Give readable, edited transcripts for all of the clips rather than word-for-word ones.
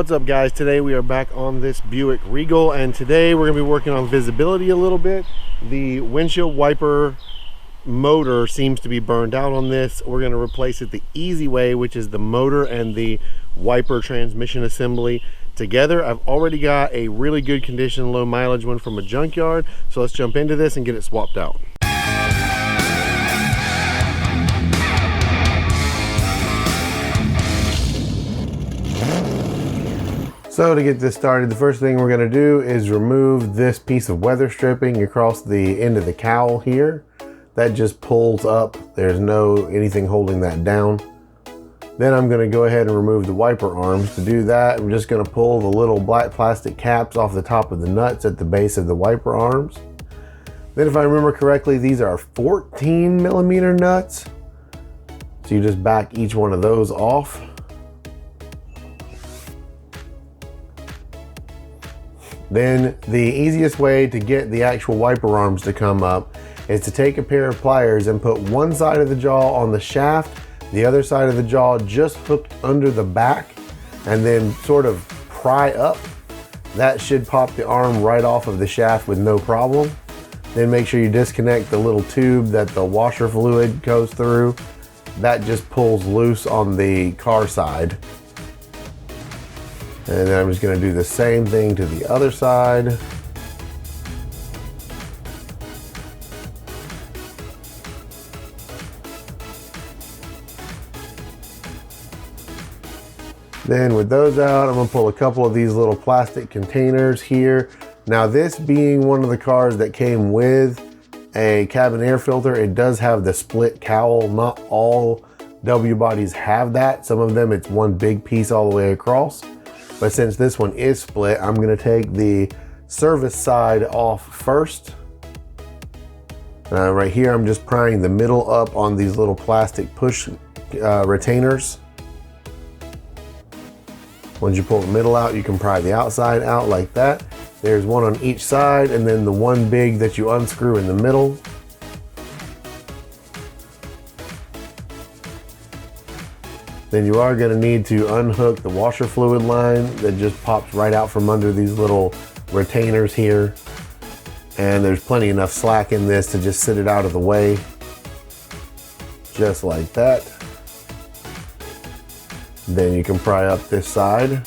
What's up, guys? Today we are back on this Buick Regal, and today we're going to be working on visibility a little bit. The windshield wiper motor seems to be burned out on this. We're going to replace it the easy way, which is the motor and the wiper transmission assembly together. I've already got a really good condition, low mileage one from a junkyard, so let's jump into this and get it swapped out. So to get this started, the first thing we're going to do is remove this piece of weather stripping across the end of the cowl here. That just pulls up. There's no anything holding that down. Then I'm going to go ahead and remove the wiper arms. To do that, I'm just going to pull the little black plastic caps off the top of the nuts at the base of the wiper arms. Then if I remember correctly, these are 14 millimeter nuts. So you just back each one of those off. Then the easiest way to get the actual wiper arms to come up is to take a pair of pliers and put one side of the jaw on the shaft, the other side of the jaw just hooked under the back, and then sort of pry up. That should pop the arm right off of the shaft with no problem. Then make sure you disconnect the little tube that the washer fluid goes through. That just pulls loose on the car side. And then I'm just going to do the same thing to the other side. Then with those out, I'm going to pull a couple of these little plastic containers here. Now, this being one of the cars that came with a cabin air filter, it does have the split cowl. Not all W bodies have that. Some of them it's one big piece all the way across. But since this one is split, I'm going to take the service side off first. Right here, I'm just prying the middle up on these little plastic push retainers. Once you pull the middle out, you can pry the outside out like that. There's one on each side, and then the one big that you unscrew in the middle. Then you are going to need to unhook the washer fluid line that just pops right out from under these little retainers here. And there's plenty enough slack in this to just sit it out of the way. Just like that. Then you can pry up this side.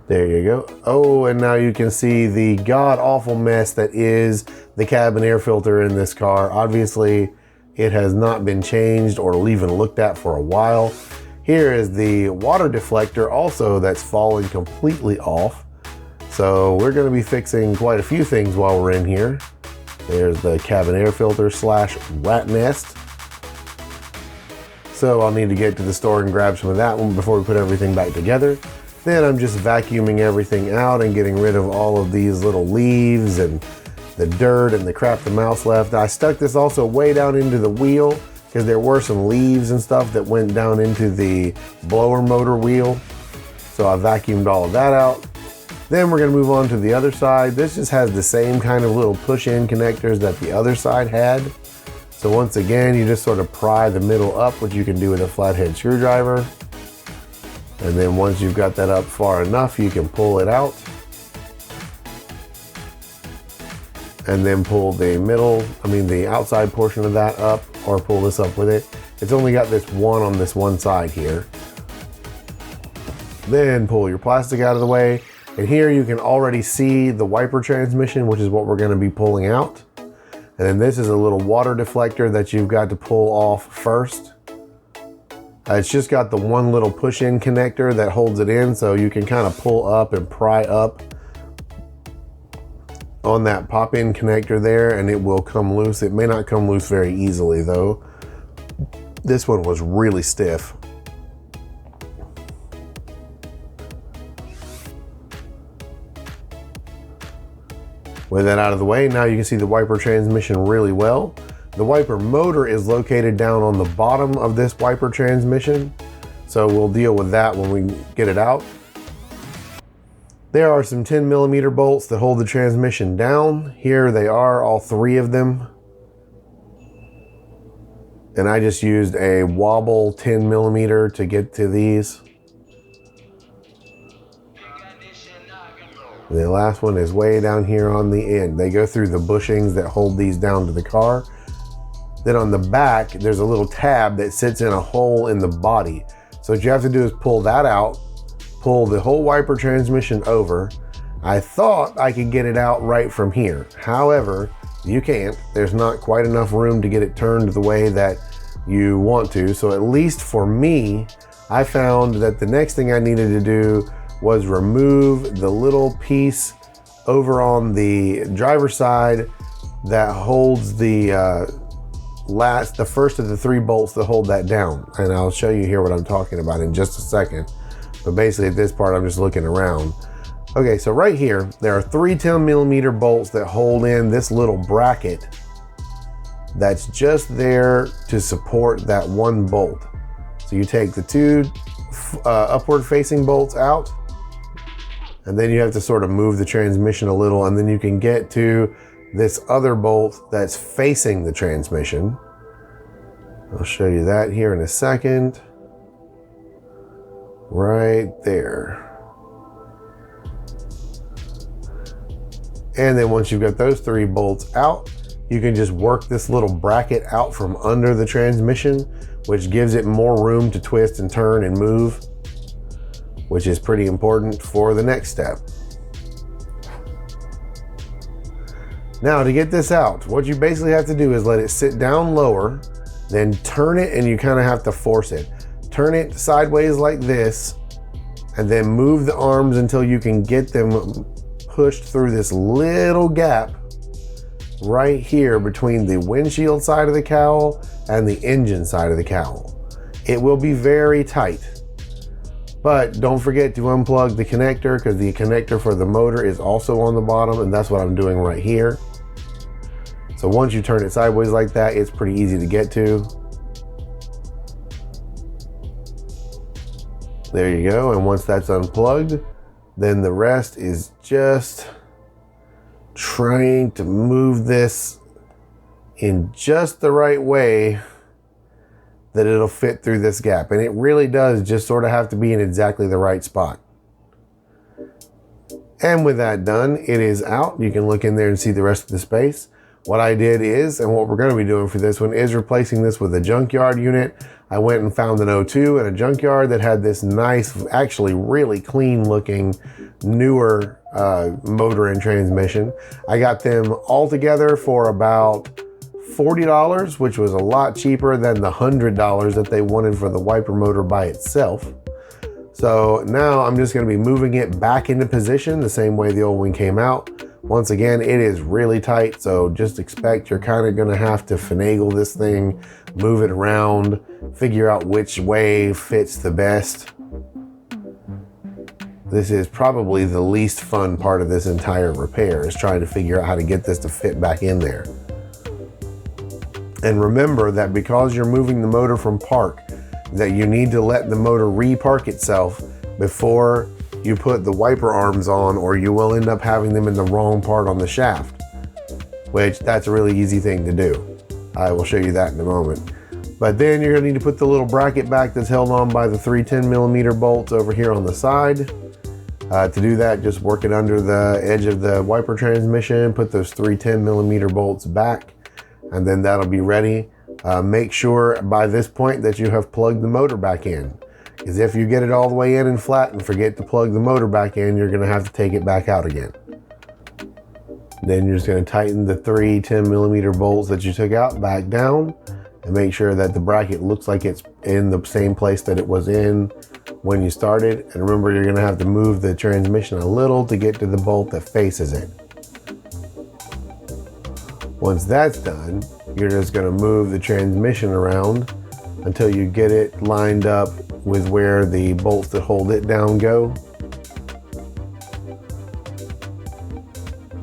There you go. Oh, and now you can see the god-awful mess that is the cabin air filter in this car. Obviously, it has not been changed or even looked at for a while. Here is the water deflector also that's falling completely off. So we're going to be fixing quite a few things while we're in here. There's the cabin air filter slash rat nest. So I'll need to get to the store and grab some of that one before we put everything back together. Then I'm just vacuuming everything out and getting rid of all of these little leaves and the dirt and the crap the mouse left. I stuck this also way down into the wheel because there were some leaves and stuff that went down into the blower motor wheel. So I vacuumed all of that out. Then we're going to move on to the other side. This just has the same kind of little push-in connectors that the other side had. So once again, you just sort of pry the middle up, which you can do with a flathead screwdriver. And then once you've got that up far enough, you can pull it out. And then pull the outside portion of that up, or pull this up with it. It's only got this one on this one side here. Then pull your plastic out of the way. And here you can already see the wiper transmission, which is what we're going to be pulling out. And then this is a little water deflector that you've got to pull off first. It's just got the one little push-in connector that holds it in, so you can kind of pull up and pry up on that pop-in connector there, and it will come loose. It may not come loose very easily though. This one was really stiff. With that out of the way, now you can see the wiper transmission really well. The wiper motor is located down on the bottom of this wiper transmission, so we'll deal with that when we get it out. There are some 10 millimeter bolts that hold the transmission down. Here they are, all three of them. And I just used a wobble 10 millimeter to get to these. The last one is way down here on the end. They go through the bushings that hold these down to the car. Then on the back, there's a little tab that sits in a hole in the body. So what you have to do is pull that out, pull the whole wiper transmission over. I thought I could get it out right from here. However, you can't. There's not quite enough room to get it turned the way that you want to. So at least for me, I found that the next thing I needed to do was remove the little piece over on the driver's side that holds the first of the 3 bolts that hold that down. And I'll show you here what I'm talking about in just a second. But basically at this part, I'm just looking around. Okay, so right here, there are 3 10 millimeter bolts that hold in this little bracket that's just there to support that 1 bolt. So you take the 2 upward facing bolts out, and then you have to sort of move the transmission a little, and then you can get to this other bolt that's facing the transmission. I'll show you that here in a second. Right there. And then once you've got those 3 bolts out, you can just work this little bracket out from under the transmission, which gives it more room to twist and turn and move, which is pretty important for the next step. Now to get this out, what you basically have to do is let it sit down lower, then turn it, and you kind of have to force it. Turn it sideways like this, and then move the arms until you can get them pushed through this little gap right here between the windshield side of the cowl and the engine side of the cowl. It will be very tight, but don't forget to unplug the connector, because the connector for the motor is also on the bottom, and that's what I'm doing right here. So once you turn it sideways like that, it's pretty easy to get to. There you go. And once that's unplugged, then the rest is just trying to move this in just the right way that it'll fit through this gap. And it really does just sort of have to be in exactly the right spot. And with that done, it is out. You can look in there and see the rest of the space. What I did is, and what we're going to be doing for this one, is replacing this with a junkyard unit. I went and found an 02 at a junkyard that had this nice, actually really clean looking, newer motor and transmission. I got them all together for about $40, which was a lot cheaper than the $100 that they wanted for the wiper motor by itself. So now I'm just going to be moving it back into position the same way the old one came out. Once again, it is really tight, so just expect you're kind of going to have to finagle this thing, move it around, figure out which way fits the best. This is probably the least fun part of this entire repair, is trying to figure out how to get this to fit back in there. And remember that because you're moving the motor from park, that you need to let the motor re-park itself before you put the wiper arms on, or you will end up having them in the wrong part on the shaft, which that's a really easy thing to do. I will show you that in a moment. But then you're gonna need to put the little bracket back that's held on by the 3 10 millimeter bolts over here on the side. To do that, just work it under the edge of the wiper transmission, put those 3 10 millimeter bolts back, and then that'll be ready. Make sure by this point that you have plugged the motor back in. Because if you get it all the way in and flat and forget to plug the motor back in, you're going to have to take it back out again. Then you're just going to tighten the 3 10 millimeter bolts that you took out back down, and make sure that the bracket looks like it's in the same place that it was in when you started. And remember, you're going to have to move the transmission a little to get to the bolt that faces it. Once that's done, you're just going to move the transmission around until you get it lined up with where the bolts that hold it down go.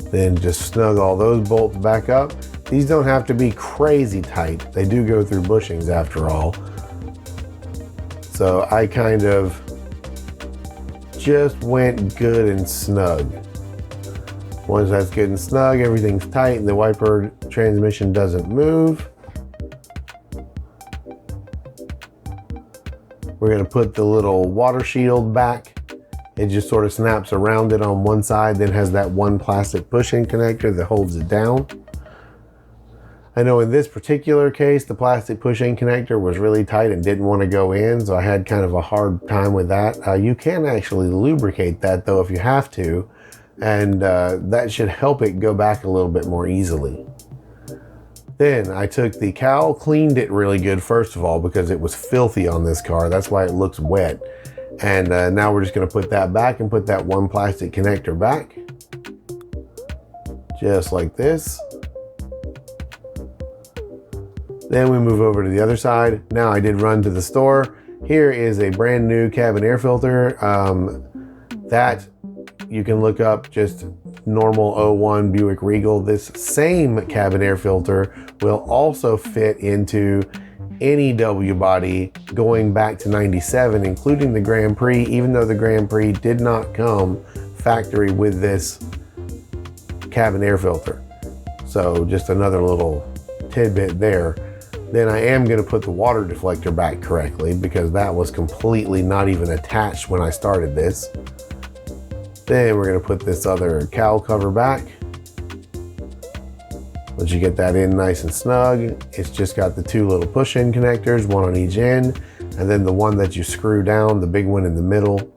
Then just snug all those bolts back up. These don't have to be crazy tight. They do go through bushings after all. So I kind of just went good and snug. Once that's good and snug, everything's tight and the wiper transmission doesn't move. We're going to put the little water shield back. It just sort of snaps around it on one side, then has that one plastic push-in connector that holds it down. I know in this particular case, the plastic push-in connector was really tight and didn't want to go in, so I had kind of a hard time with that. You can actually lubricate that though if you have to, and that should help it go back a little bit more easily. Then I took the cowl, cleaned it really good first of all because it was filthy on this car. That's why it looks wet. And now we're just going to put that back and put that one plastic connector back. Just like this. Then we move over to the other side. Now I did run to the store. Here is a brand new cabin air filter. That you can look up, just normal 01 Buick Regal. This same cabin air filter will also fit into any W body going back to 97, including the Grand Prix, even though the Grand Prix did not come factory with this cabin air filter. So just another little tidbit there. Then I am going to put the water deflector back correctly because that was completely not even attached when I started this. Then we're going to put this other cowl cover back. Once you get that in nice and snug, it's just got the two little push-in connectors, one on each end, and then the one that you screw down, the big one in the middle.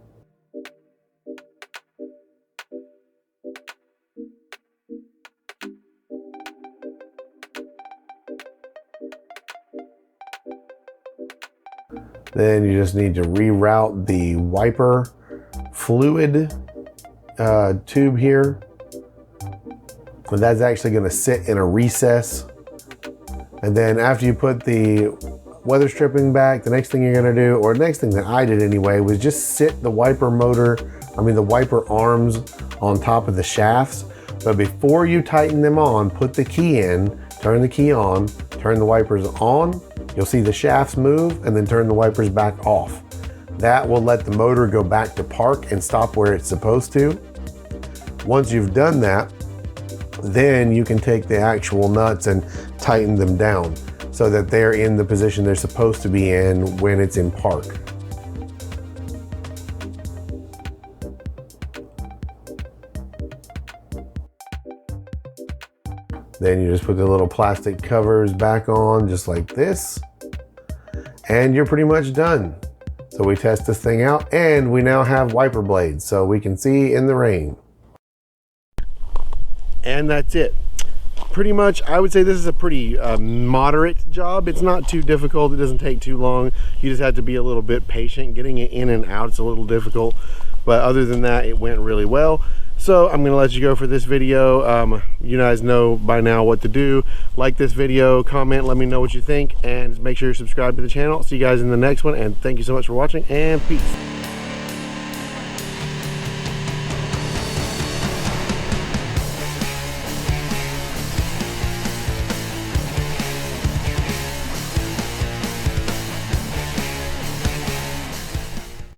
Then you just need to reroute the wiper fluid tube here. And that's actually going to sit in a recess. And then after you put the weather stripping back, the next thing you're going to do, or the next thing that I did anyway, was just sit the wiper the wiper arms on top of the shafts. But before you tighten them on, put the key in, turn the key on, turn the wipers on. You'll see the shafts move, and then turn the wipers back off. That will let the motor go back to park and stop where it's supposed to. Once you've done that, then you can take the actual nuts and tighten them down so that they're in the position they're supposed to be in when it's in park. Then you just put the little plastic covers back on just like this, and you're pretty much done. So we test this thing out, and we now have wiper blades so we can see in the rain. And that's it. Pretty much, I would say this is a pretty moderate job. It's not too difficult. It doesn't take too long. You just have to be a little bit patient. Getting it in and out, it's a little difficult. But other than that, it went really well. So I'm gonna let you go for this video. You guys know by now what to do. Like this video, comment, let me know what you think, and make sure you're subscribed to the channel. See you guys in the next one, and thank you so much for watching, and peace.